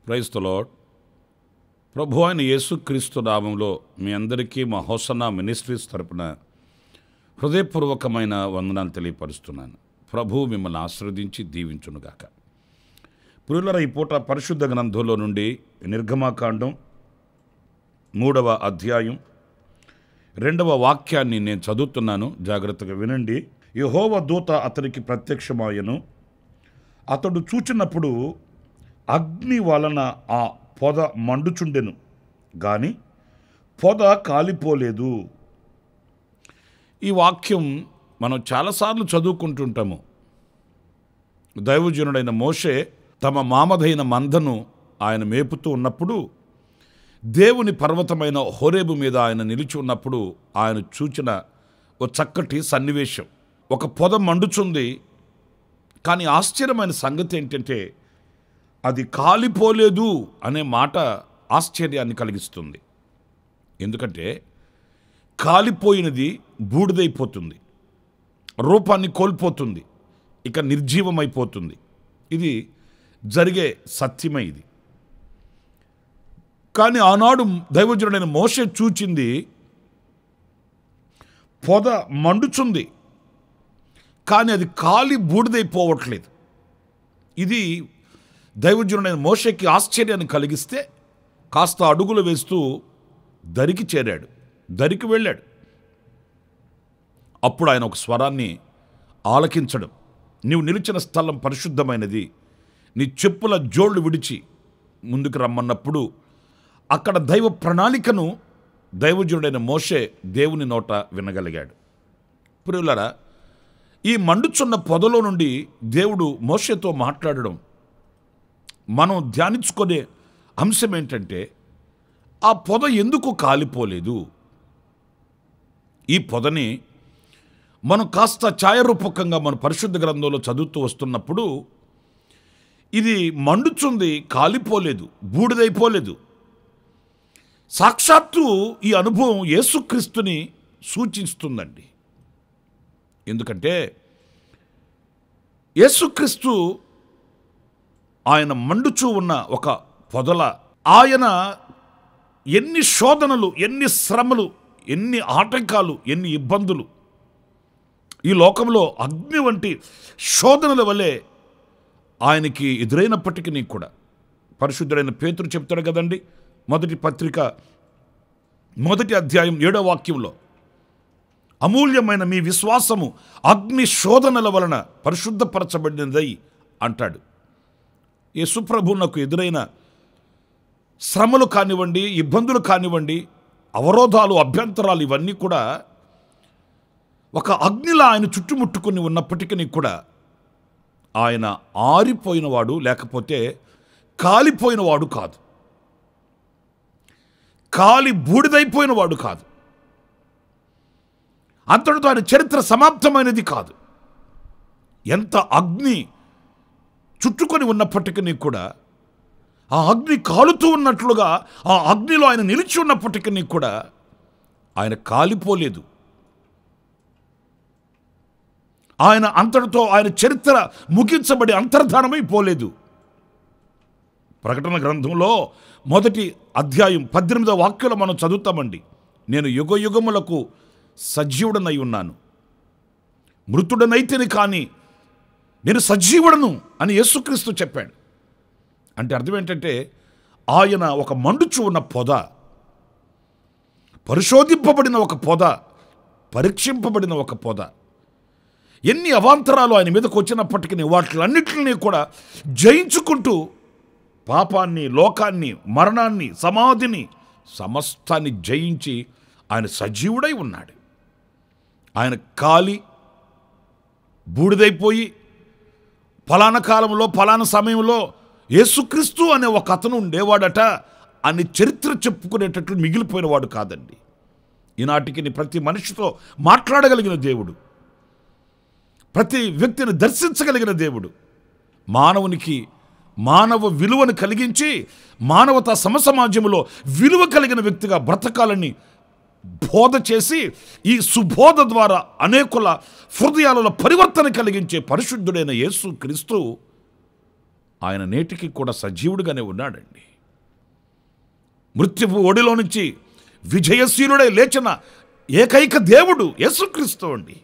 Praise the lord. ప్రభు అయిన యేసుక్రీస్తు నామంలో మీ అందరికీ మా హోసన్నా మినిస్ట్రీస్ తరపున హృదయపూర్వకమైన వందనాలు తెలియపరుస్తున్నాను. ప్రభు మిమ్మల్ని ఆశీర్వదించి దీవించునుగాక. ప్రియులారా, ఈ పూట పరిశుద్ధ గ్రంథంలో నుండి నిర్గమాకాండం 3వ అధ్యాయం 2వ వాక్యాన్ని నేను చదువుతున్నాను, జాగ్రత్తగా వినండి. యెహోవా దూత అతనికి ప్రత్యక్షమాయెను. అతడు చూచినప్పుడు అగ్ని వలన ఆ పొద మండుచుండెను, గాని పొద కాలిపోలేదు. ఈ వాక్యం మనం చాలాసార్లు చదువుకుంటుంటాము. దైవజనుడైన మోషే తమ మామదైన మందను ఆయన మేపుతూ ఉన్నప్పుడు, దేవుని పర్వతమైన హోరేబు మీద ఆయన నిలిచి ఉన్నప్పుడు ఆయన చూచిన ఒక చక్కటి సన్నివేశం. ఒక పొద మండుచుంది, కానీ ఆశ్చర్యమైన సంగతి ఏంటంటే అది కాలిపోలేదు అనే మాట ఆశ్చర్యాన్ని కలిగిస్తుంది. ఎందుకంటే కాలిపోయినది బూడిదైపోతుంది, రూపాన్ని కోల్పోతుంది, ఇక నిర్జీవమైపోతుంది. ఇది జరిగే సత్యమే. ఇది కానీ ఆనాడు దైవజనుడైన మోషే చూచింది పొద మండుచుంది, కానీ అది కాలి బూడిదైపోవట్లేదు. ఇది దైవజనుడైన మోషేకి ఆశ్చర్యాన్ని కలిగిస్తే కాస్త అడుగులు వేస్తూ దరికి చేరాడు, దరికి వెళ్ళాడు. అప్పుడు ఆయన ఒక స్వరాన్ని ఆలకించడం, నీవు నిలిచిన స్థలం పరిశుద్ధమైనది, నీ చెప్పుల జోళ్ళు విడిచి ముందుకు రమ్మన్నప్పుడు అక్కడ దైవ ప్రణాళికను దైవజనుడైన మోషే దేవుని నోట వినగలిగాడు. ప్రియులారా, ఈ మండుచున్న పొదలో నుండి దేవుడు మోషేతో మాట్లాడడం మనం ధ్యానించుకునే అంశం ఏంటంటే, ఆ పొద ఎందుకు కాలిపోలేదు? ఈ పొదని మనం కాస్త ఛాయారూపకంగా మన పరిశుద్ధ గ్రంథంలో చదువుతూ వస్తున్నప్పుడు ఇది మండుచుంది, కాలిపోలేదు, బూడిదైపోలేదు. సాక్షాత్తు ఈ అనుభవం యేసుక్రీస్తుని సూచిస్తుందండి. ఎందుకంటే యేసుక్రీస్తు ఆయన మండుచూ ఉన్న ఒక పొదల, ఆయన ఎన్ని శోధనలు, ఎన్ని శ్రమలు, ఎన్ని ఆటంకాలు, ఎన్ని ఇబ్బందులు, ఈ లోకంలో అగ్ని వంటి శోధనల వల్లే ఆయనకి ఎదురైనప్పటికీ కూడా పరిశుద్ధుడైన పేతురు చెప్తాడు కదండి, మొదటి పత్రిక 1వ అధ్యాయం 7వ వాక్యంలో, అమూల్యమైన మీ విశ్వాసము అగ్ని శోధనల వలన పరిశుద్ధపరచబడినదై అంటాడు. యేసుప్రభువునకు ఎదురైన శ్రమలు కానివ్వండి, ఇబ్బందులు కానివ్వండి, అవరోధాలు, అభ్యంతరాలు, ఇవన్నీ కూడా ఒక అగ్నిలా ఆయన చుట్టుముట్టుకుని ఉన్నప్పటికీ కూడా ఆయన ఆరిపోయినవాడు, లేకపోతే కాలిపోయినవాడు కాదు, కాలి బూడిదైపోయినవాడు కాదు, అంతటితో ఆయన చరిత్ర సమాప్తమైనది కాదు. ఎంత అగ్ని చుట్టుకొని ఉన్నప్పటికీ కూడా, ఆ అగ్ని కాలుతూ ఉన్నట్లుగా ఆ అగ్నిలో ఆయన నిలిచి ఉన్నప్పటికీ కూడా ఆయన కాలిపోలేదు. ఆయన అంతటితో ఆయన చరిత్ర ముగించబడి అంతర్ధానమైపోలేదు. ప్రకటన గ్రంథంలో 1వ అధ్యాయం 18వ వాక్యంలో మనం చదువుతామండి, నేను యుగయుగములకు సజీవుడనై ఉన్నాను, మృతుడనైతేనే కానీ నేను సజీవుడను అని యేసుక్రీస్తు చెప్పాడు. అంటే అర్థం ఏంటంటే ఆయన ఒక మండుచు ఉన్న పొద, పరిశోధింపబడిన ఒక పొద, పరీక్షింపబడిన ఒక పొద. ఎన్ని అవాంతరాలు ఆయన మీదకు వచ్చినప్పటికీ వాటిలన్నిటిని కూడా జయించుకుంటూ పాపాన్ని, లోకాన్ని, మరణాన్ని, సమాధిని, సమస్తాన్ని జయించి ఆయన సజీవుడై ఉన్నాడు. ఆయన కాలి బూడిదైపోయి ఫలానా కాలంలో ఫలానా సమయంలో యేసుక్రీస్తు అనే ఒక అతను ఉండేవాడట అని చరిత్ర చెప్పుకునేటట్లు మిగిలిపోయినవాడు కాదండి. ఈనాటికి ప్రతి మనిషితో మాట్లాడగలిగిన దేవుడు, ప్రతి వ్యక్తిని దర్శించగలిగిన దేవుడు, మానవునికి మానవ విలువను కలిగించి మానవతా సమసమాజంలో విలువ కలిగిన వ్యక్తిగా బ్రతకాలని బోధ చేసి ఈ సుబోధ ద్వారా అనేకుల హృదయాలలో పరివర్తన కలిగించే పరిశుద్ధుడైన యేసుక్రీస్తు ఆయన నేటికి కూడా సజీవుడిగానే ఉన్నాడండి. మృత్యువు ఒడిలో నుంచి విజయశీలుడై లేచిన ఏకైక దేవుడు యేసుక్రీస్తు అండి.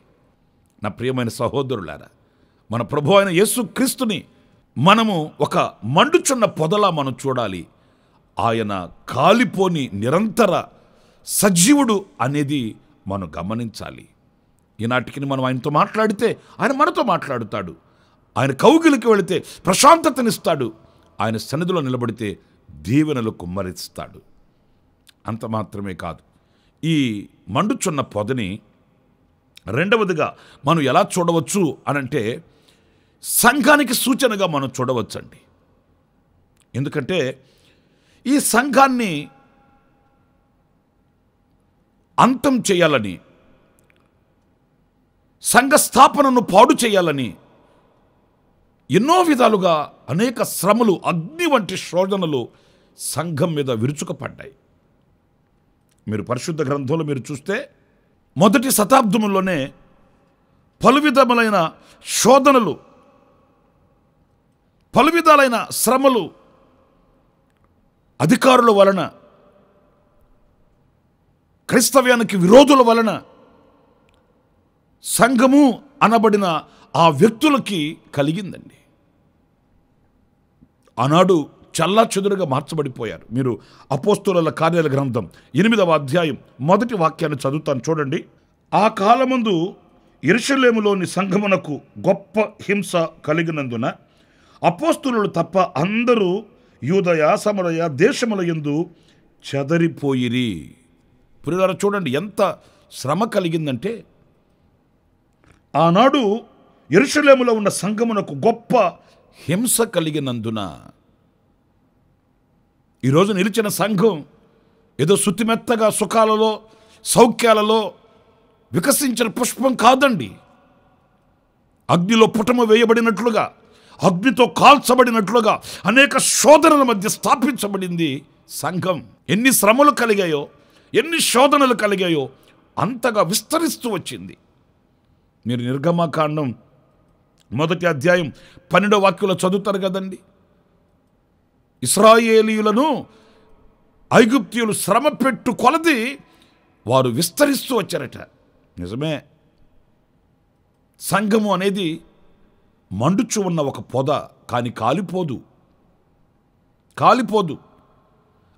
నా ప్రియమైన సహోదరులారా, మన ప్రభు అయిన యేసుక్రీస్తుని మనము ఒక మండుచున్న పొదలా మనం చూడాలి. ఆయన కాలిపోని నిరంతర సజీవుడు అనేది మనం గమనించాలి. ఈనాటికి మనం ఆయనతో మాట్లాడితే ఆయన మనతో మాట్లాడుతాడు. ఆయన కౌగిలికి వెళితే ప్రశాంతతనిస్తాడు. ఆయన సన్నిధిలో నిలబడితే దీవెనలు కుమ్మరిస్తాడు. అంత మాత్రమే కాదు, ఈ మండుచున్న పొదని రెండవదిగా మనం ఎలా చూడవచ్చు అనంటే సంఘానికి సూచనగా మనం చూడవచ్చండి. ఎందుకంటే ఈ సంఘాన్ని అంతం చేయాలని, సంఘ స్థాపనను పాడు చేయాలని ఎన్నో విధాలుగా అనేక శ్రమలు, అగ్ని వంటి శోధనలు సంఘం మీద విరుచుకుపడ్డాయి. మీరు పరిశుద్ధ గ్రంథంలో మీరు చూస్తే మొదటి శతాబ్దంలోనే పలు విధములైన శోధనలు, పలు విధాలైన శ్రమలు అధికారుల వలన, క్రైస్తవ్యానికి విరోధుల వలన సంఘము అనబడిన ఆ వ్యక్తులకి కలిగిందండి. ఆనాడు చల్లా చెదురుగా మార్చబడిపోయారు. మీరు అపోస్తలుల కార్యాల గ్రంథం 8వ అధ్యాయం 1వ వాక్యాన్ని చదువుతాను చూడండి. ఆ కాలమందు యెరూషలేములోని సంఘమునకు గొప్ప హింస కలిగినందున అపోస్తలులు తప్ప అందరూ యూదయ సమరయ దేశముల యందు చెదరిపోయిరి. ప్రియులారా, చూడండి ఎంత శ్రమ కలిగిందంటే ఆనాడు యెరూషలేములో ఉన్న సంఘమునకు గొప్ప హింస కలిగినందున. ఈరోజు నిలిచిన సంఘం ఏదో శుతిమెత్తగా సుఖాలలో సౌఖ్యాలలో వికసించిన పుష్పం కాదండి. అగ్నిలో పుటము వేయబడినట్లుగా, అగ్నితో కాల్చబడినట్లుగా అనేక శోధనల మధ్య స్థాపించబడింది సంఘం. ఎన్ని శ్రమలు కలిగాయో, ఎన్ని శోధనలు కలిగాయో అంతగా విస్తరిస్తూ వచ్చింది. మీరు నిర్గమకాండం 1వ అధ్యాయం 12వ వాక్యంలో చదువుతారు కదండి. ఇశ్రాయేలీయులను ఐగుప్తీయులు శ్రమ పెట్టు కొలది వారు విస్తరిస్తూ వచ్చారట. నిజమే, సంఘము అనేది మండుచు ఉన్న ఒక పొద, కానీ కాలిపోదు.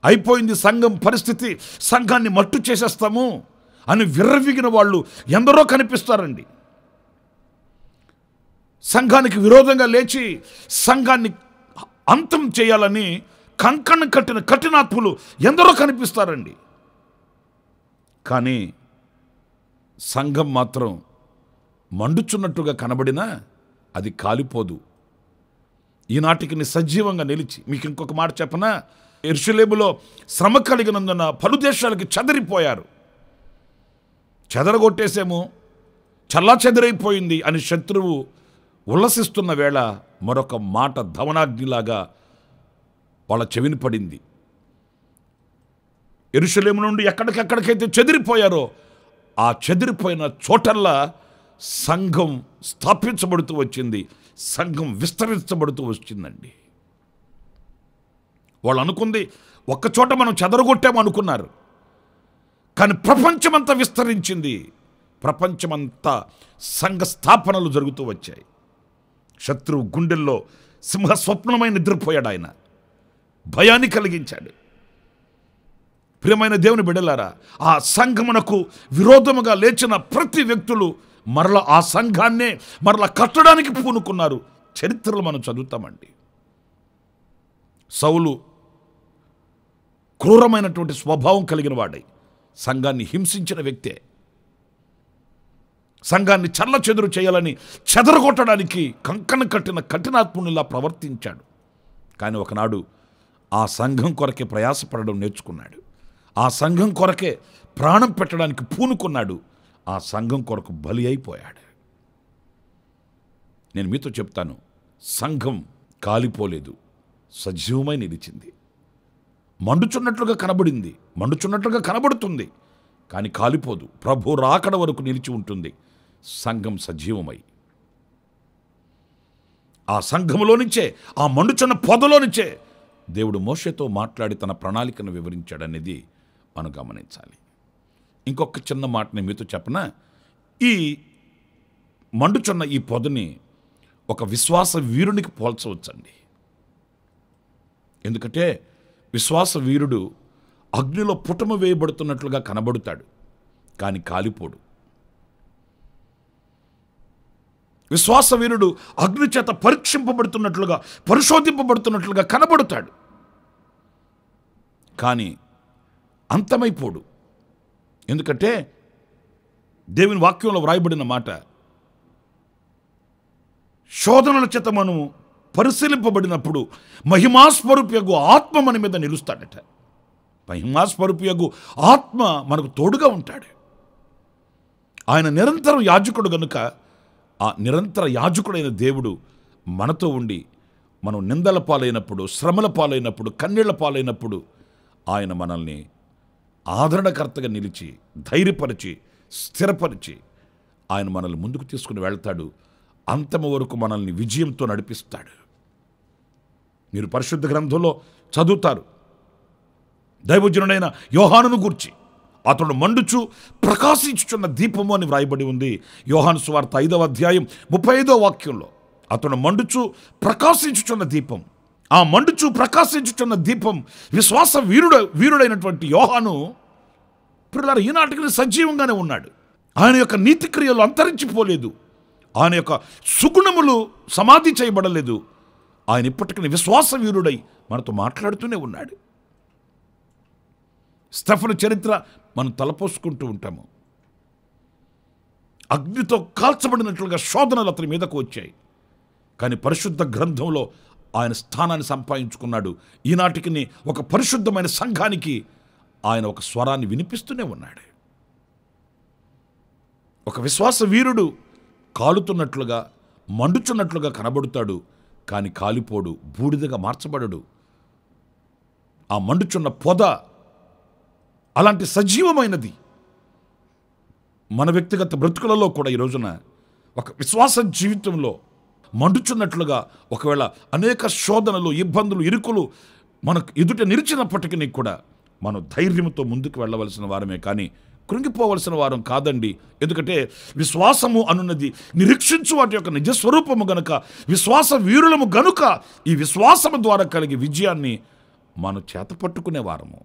అయిపోయింది సంఘం పరిస్థితి, సంఘాన్ని మట్టు చేసేస్తాము అని విర్రవీగిన వాళ్ళు ఎందరో కనిపిస్తారండి. సంఘానికి విరోధంగా లేచి సంఘాన్ని అంతం చేయాలని కంకణం కట్టిన కఠినాత్ములు ఎందరో కనిపిస్తారండి. కానీ సంఘం మాత్రం మండుచున్నట్టుగా కనబడినా అది కాలిపోదు. ఈనాటికి సజీవంగా నిలిచి, మీకు ఇంకొక మాట చెప్పనా, యెరూషలేములో శ్రమ కలిగినందున పలు దేశాలకి చెదరిపోయారు. చెదరగొట్టేసేమో, చల్లా చెదరైపోయింది అని శత్రువు ఉల్లసిస్తున్న వేళ మరొక మాట ధవనాగ్నిలాగా వాళ్ళ చెవిని పడింది. యెరూషలేము నుండి ఎక్కడికెక్కడికైతే చెదిరిపోయారో ఆ చెదిరిపోయిన చోటల్లా సంఘం స్థాపించబడుతూ వచ్చింది, సంఘం విస్తరించబడుతూ వచ్చిందండి. వాళ్ళు అనుకుంది ఒక్కచోట మనం చెదరగొట్టామనుకున్నారు, కానీ ప్రపంచమంతా విస్తరించింది. ప్రపంచమంతా సంఘ స్థాపనలు జరుగుతూ వచ్చాయి. శత్రువు గుండెల్లో సింహ స్వప్నమైన నిద్రపోయాడు. ఆయన భయాన్ని కలిగించాడు. ప్రియమైన దేవుని బిడ్డలారా, ఆ సంఘమునకు విరోధముగా లేచిన ప్రతి వ్యక్తులు మరలా ఆ సంఘాన్నే మరలా కట్టడానికి పూనుకున్నారు. చరిత్రలు మనం చదువుతామండి. సౌలు క్రూరమైనటువంటి స్వభావం కలిగిన వాడై సంఘాన్ని హింసించిన వ్యక్తే. సంఘాన్ని చల్ల చెదురు చేయాలని, చెదరగొట్టడానికి కంకణం కట్టిన కఠినాత్మునిలా ప్రవర్తించాడు. కానీ ఒకనాడు ఆ సంఘం కొరకే ప్రయాసపడడం నేర్చుకున్నాడు. ఆ సంఘం కొరకే ప్రాణం పెట్టడానికి పూనుకున్నాడు. ఆ సంఘం కొరకు బలి అయిపోయాడు. నేను మీతో చెప్తాను, సంఘం కాలిపోలేదు, సజీవమై నిలిచింది. మండుచున్నట్లుగా కనబడింది, మండుచున్నట్లుగా కనబడుతుంది, కానీ కాలిపోదు. ప్రభు రాకడ వరకు నిలిచి ఉంటుంది సంఘం సజీవమై. ఆ సంఘములో నుంచే, ఆ మండుచున్న పొదలో నుంచే దేవుడు మోషేతో మాట్లాడి తన ప్రణాళికను వివరించాడనేది మనం గమనించాలి. ఇంకొక చిన్న మాట నేను మీతో చెప్పనా, ఈ మండుచున్న ఈ పొదని ఒక విశ్వాస వీరునికి పోల్చవచ్చండి. ఎందుకంటే విశ్వాస వీరుడు అగ్నిలో పుటమ వేయబడుతున్నట్లుగా కనబడుతాడు, కానీ కాలిపోడు. విశ్వాస వీరుడు అగ్ని చేత పరీక్షింపబడుతున్నట్లుగా, పరిశోధింపబడుతున్నట్లుగా కనబడుతాడు, కానీ అంతమైపోడు. ఎందుకంటే దేవుని వాక్యంలో వ్రాయబడిన మాట, శోధనల చేత మనము పరిశీలింపబడినప్పుడు మహిమాస్వరూపియగు ఆత్మ మన మీద నిలుస్తాడట. మహిమాస్వరూపియగు ఆత్మ మనకు తోడుగా ఉంటాడు. ఆయన నిరంతరం యాజకుడు గనుక ఆ నిరంతర యాజకుడైన దేవుడు మనతో ఉండి మనం నిందల పాలైనప్పుడు, శ్రమల పాలైనప్పుడు, కన్నీళ్ల పాలైనప్పుడు ఆయన మనల్ని ఆదరణకర్తగా నిలిచి, ధైర్యపరిచి, స్థిరపరిచి ఆయన మనల్ని ముందుకు తీసుకుని వెళ్తాడు. అంతము వరకు మనల్ని విజయంతో నడిపిస్తాడు. మీరు పరిశుద్ధ గ్రంథంలో చదువుతారు, దైవజనుడైన యోహానును గూర్చి అతడు మండుచు ప్రకాశించుచున్న దీపము అని వ్రాయబడి ఉంది. యోహాను సువార్త 5వ అధ్యాయం 35వ వాక్యంలో అతడు మండుచు ప్రకాశించుచున్న దీపం. ఆ మండుచు ప్రకాశించుచున్న దీపం విశ్వాస వీరుడైనటువంటి యోహాను పిల్లలు ఈనాటికి సజీవంగానే ఉన్నాడు. ఆయన యొక్క నీతి క్రియలు అంతరించిపోలేదు, ఆయన యొక్క సుగుణములు సమాధి చేయబడలేదు. ఆయన ఇప్పటికీ విశ్వాస వీరుడై మనతో మాట్లాడుతూనే ఉన్నాడు. స్టెఫను చరిత్ర మనం తలపోసుకుంటూ ఉంటాము. అగ్నితో కాల్చబడినట్లుగా శోధనలు అతని మీదకు వచ్చాయి, కానీ పరిశుద్ధ గ్రంథంలో ఆయన స్థానాన్ని సంపాదించుకున్నాడు. ఈనాటికి ఒక పరిశుద్ధమైన సంఘానికి ఆయన ఒక స్వరాన్ని వినిపిస్తూనే ఉన్నాడు. ఒక విశ్వాస వీరుడు కాలుతున్నట్లుగా, మండుచున్నట్లుగా కనబడుతాడు, కానీ కాలిపోడు, బూడిదగా మార్చబడడు. ఆ మండుచున్న పొద అలాంటి సజీవమైనది. మన వ్యక్తిగత బ్రతుకులలో కూడా ఈ రోజున ఒక విశ్వాస జీవితంలో మండుచున్నట్లుగా, ఒకవేళ అనేక శోధనలు, ఇబ్బందులు, ఇరుకులు మనకు ఎదుట నిలిచినప్పటికీ కూడా మనం ధైర్యంతో ముందుకు వెళ్ళవలసిన వారమే, కానీ కృంగిపోవలసిన వారం కాదండి. ఎందుకంటే విశ్వాసము అనున్నది నిరీక్షించు వాటి యొక్క నిజస్వరూపము గనుక, విశ్వాస వీరులము గనుక ఈ విశ్వాసము ద్వారా కలిగే విజయాన్ని మనం చేతపట్టుకునే వారము,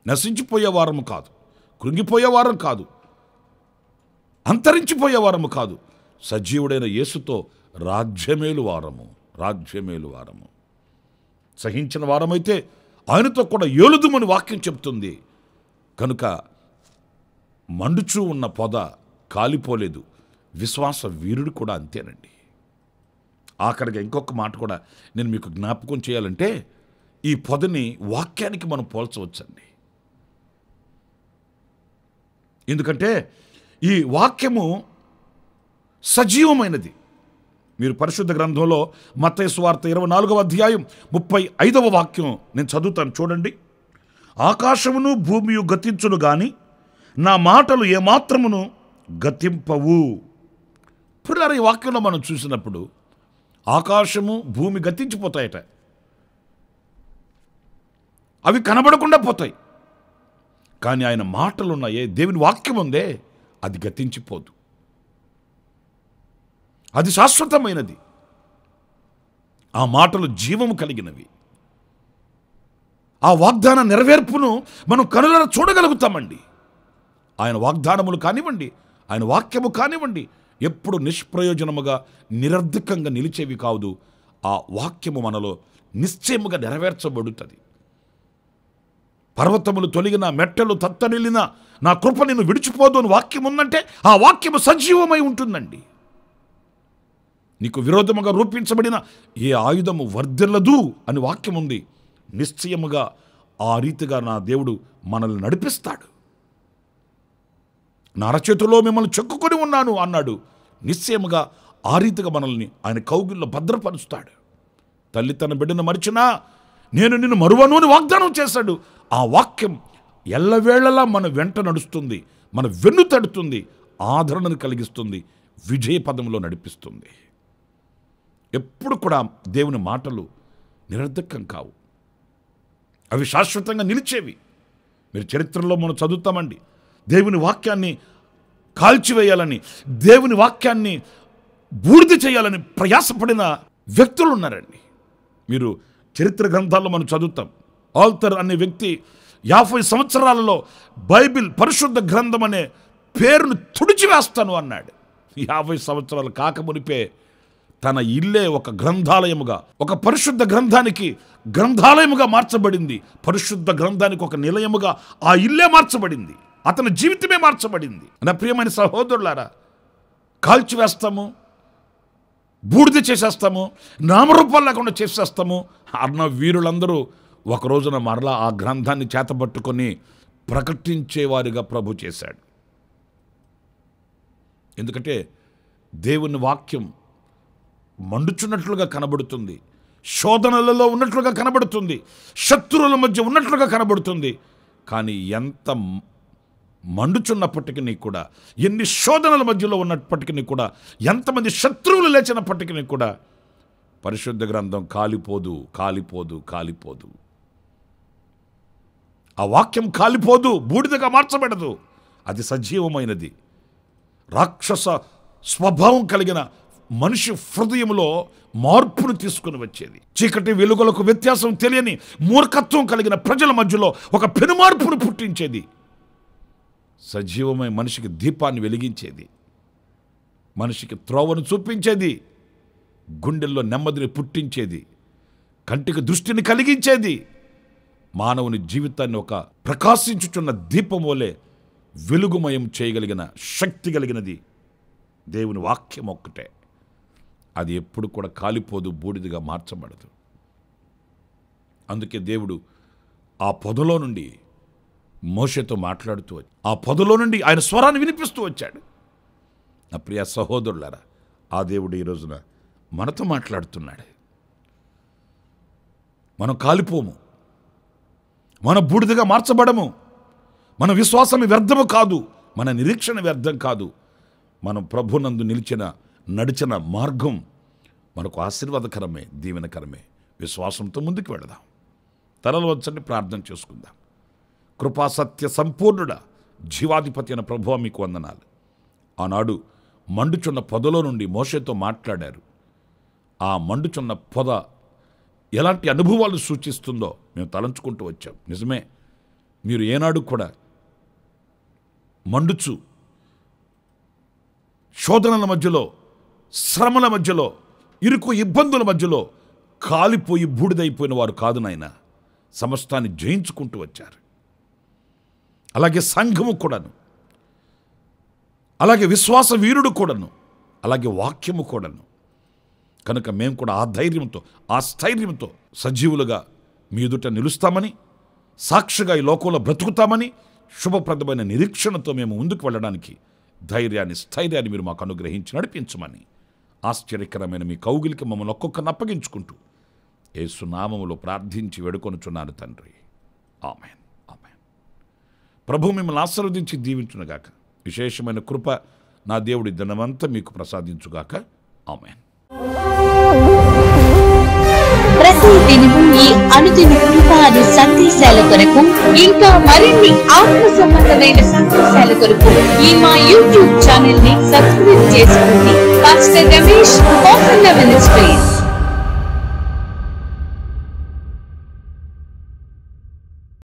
నశించిపోయే వారము కాదు, కృంగిపోయే వారం కాదు, అంతరించిపోయే వారము కాదు, సజీవుడైన యేసుతో రాజ్యమేలు వారము. సహించిన వారమైతే ఆయనతో కూడా ఏలుదుమని వాక్యం చెప్తుంది. కనుక మండుచూ ఉన్న పొద కాలిపోలేదు, విశ్వాస వీరుడు కూడా అంతేనండి. ఆఖరిగా ఇంకొక మాట కూడా నేను మీకు జ్ఞాపకం చేయాలంటే, ఈ పొదని వాక్యానికి మనం పోల్చవచ్చండి. ఎందుకంటే ఈ వాక్యము సజీవమైనది. మీరు పరిశుద్ధ గ్రంథంలో మత్తయి సువార్త 24వ అధ్యాయం 35వ వాక్యం నేను చదువుతాను, చూడండి. ఆకాశమును భూమియు గతించును గాని నా మాటలు ఏమాత్రమును గతింపవు. పిల్లలు, ఈ వాక్యంలో మనం చూసినప్పుడు ఆకాశము భూమి గతించిపోతాయట, అవి కనబడకుండా పోతాయి. కానీ ఆయన మాటలు ఉన్నాయే, దేవుని వాక్యం ఉందే, అది గతించిపోదు, అది శాశ్వతమైనది. ఆ మాటలు జీవము కలిగినవి. ఆ వాగ్దాన నెరవేర్పును మనం కనులను చూడగలుగుతామండి. ఆయన వాగ్దానములు కానివ్వండి, ఆయన వాక్యము కానివ్వండి, ఎప్పుడు నిష్ప్రయోజనముగా, నిరర్ధకంగా నిలిచేవి కాదు. ఆ వాక్యము మనలో నిశ్చయముగా నెరవేర్చబడుతుంది. పర్వతములు తొలగిన, మెట్టలు తత్తనిల్లిన, నా కృప నిన్ను విడిచిపోదు అని వాక్యం ఉందంటే ఆ వాక్యము సజీవమై ఉంటుందండి. నీకు విరోధముగా రూపించబడిన ఏ ఆయుధము వర్ధిల్లదు అని వాక్యం ఉంది. నిశ్చయముగా ఆ రీతిగా నా దేవుడు మనల్ని నడిపిస్తాడు. నా అరచేతిలో మిమ్మల్ని చెక్కుకొని ఉన్నాను అన్నాడు. నిశ్చయముగా ఆ రీతిగా మనల్ని ఆయన కౌగిల్లో భద్రపరుస్తాడు. తల్లి తన బిడ్డను మరిచినా నేను నిన్ను మరువను అని వాగ్దానం చేశాడు. ఆ వాక్యం ఎల్లవేళలా మన వెంట నడుస్తుంది, మన వెన్ను తడుతుంది, ఆదరణను కలిగిస్తుంది, విజయ పదంలో నడిపిస్తుంది. ఎప్పుడు కూడా దేవుని మాటలు నిరర్ధకం కావు, అవి శాశ్వతంగా నిలిచేవి. మీరు చరిత్రలో మనం చదువుతామండి, దేవుని వాక్యాన్ని కాల్చివేయాలని, దేవుని వాక్యాన్ని బూడిద చేయాలని ప్రయాసపడిన వ్యక్తులు ఉన్నారండి. మీరు చరిత్ర గ్రంథాల్లో మనం చదువుతాం. ఆల్తర్ అనే వ్యక్తి 50 సంవత్సరాలలో బైబిల్ పరిశుద్ధ గ్రంథం అనే పేరును తుడిచివేస్తాను అన్నాడు. 50 సంవత్సరాలు కాకమునిపే తన ఇల్లే ఒక గ్రంథాలయముగా, ఒక పరిశుద్ధ గ్రంథానికి గ్రంథాలయముగా మార్చబడింది. పరిశుద్ధ గ్రంథానికి ఒక నిలయముగా ఆ ఇల్లే మార్చబడింది, అతని జీవితమే మార్చబడింది. నా ప్రియమైన సహోదరులారా, కాల్చివేస్తాము, బూడిద చేసేస్తాము, నామరూపాలు లేకుండా చేసేస్తాము అన్న వీరులందరూ ఒక రోజున మరలా ఆ గ్రంథాన్ని చేతబట్టుకొని ప్రకటించేవారిగా ప్రభు చేశాడు. ఎందుకంటే దేవుని వాక్యం మండుచున్నట్లుగా కనబడుతుంది, శోధనలలో ఉన్నట్లుగా కనబడుతుంది, శత్రువుల మధ్య ఉన్నట్లుగా కనబడుతుంది. కానీ ఎంత మండుచున్నప్పటికీ కూడా, ఎన్ని శోధనల మధ్యలో ఉన్నప్పటికీ కూడా, ఎంతమంది శత్రువులు లేచినప్పటికీ కూడా పరిశుద్ధ గ్రంథం కాలిపోదు, కాలిపోదు, కాలిపోదు. ఆ వాక్యం కాలిపోదు, బూడిదగా మార్చబడదు. అది సజీవమైనది. రాక్షస స్వభావం కలిగిన మనిషి హృదయంలో మార్పును తీసుకుని వచ్చేది. చీకటి వెలుగులకు వ్యత్యాసం తెలియని మూర్ఖత్వం కలిగిన ప్రజల మధ్యలో ఒక పెనుమార్పును పుట్టించేది. సజీవమైన మనిషికి దీపాన్ని వెలిగించేది, మనిషికి త్రోవను చూపించేది, గుండెల్లో నెమ్మదిని పుట్టించేది, కంటికి దృష్టిని కలిగించేది. మానవుని జీవితాన్ని ఒక ప్రకాశించుచున్న దీపం వలె వెలుగుమయం చేయగలిగిన శక్తి కలిగినది దేవుని వాక్యం ఒక్కటే. అది ఎప్పుడు కూడా కాలిపోదు, బూడిదగా మార్చబడదు. అందుకే దేవుడు ఆ పొదలో నుండి మోషేతో మాట్లాడుతూ ఆ పొదలో నుండి ఆయన స్వరాన్ని వినిపిస్తూ వచ్చాడు. నా ప్రియ సహోదరులారా, ఆ దేవుడు ఈ రోజున మనతో మాట్లాడుతున్నాడు. మనం కాలిపోము, మన బూడిదగా మార్చబడము. మన విశ్వాసం వ్యర్థము కాదు, మన నిరీక్షణ వ్యర్థం కాదు. మనం ప్రభునందు నడిచిన మార్గం మనకు ఆశీర్వాదకరమే, దీవెనకరమే. విశ్వాసంతో ముందుకు వెళదాం. తలలు వంచండి, ప్రార్థన చేసుకుందాం. కృపా సత్య సంపూర్ణుడ జీవాధిపతి అయిన ప్రభువా మీకు వందనాలు. ఆనాడు మండుచున్న పొదలో నుండి మోషేతో మాట్లాడారు. ఆ మండుచున్న పొద ఎలాంటి అనుభవాలు సూచిస్తుందో మేము తలంచుకుంటూ వచ్చాం. నిజమే, మీరు ఏనాడు కూడా మండుచు శోధనల మధ్యలో, శ్రమల మధ్యలో, ఇరుకు ఇబ్బందుల మధ్యలో కాలిపోయి బూడిదైపోయిన వారు కాదు నాయన. సమస్తాన్ని జయించుకుంటూ వచ్చారు. అలాగే సంఘము కూడాను, అలాగే విశ్వాస వీరుడు కూడాను, అలాగే వాక్యము కూడాను. కనుక మేము కూడా ఆ ధైర్యంతో, ఆ స్థైర్యంతో సజీవులుగా మీ ఎదుట నిలుస్తామని, సాక్షిగా ఈ లోకంలో బ్రతుకుతామని, శుభప్రదమైన నిరీక్షణతో మేము ముందుకు వెళ్ళడానికి ధైర్యాన్ని, స్థైర్యాన్ని మీరు మాకు అనుగ్రహించి నడిపించమని ఆశ్చర్యకరమైన మీ కౌగిలికి మమ్మల్ని ఒక్కొక్కరిని అప్పగించుకుంటూ యేసు నామములో ప్రార్థించి వేడుకొనుచున్నాను తండ్రి. ఆమేన్, ఆమేన్. ప్రభు మిమ్మల్ని ఆశీర్వదించి దీవించునుగాక. విశేషమైన కృప నా దేవుడి దినమంతా మీకు ప్రసాదించుగాక. ఆమేన్. ప్రతి దినము ఈ అనుదిన కృపాది సందేశాల కొరకు, ఇంకా మరిన్ని ఆత్మ సంబంధమైన సందేశాల కొరకు ఈ మా యూట్యూబ్ ఛానల్ ని సబ్స్క్రైబ్ చేసుకోండి. Pastor Ramesh, ministries.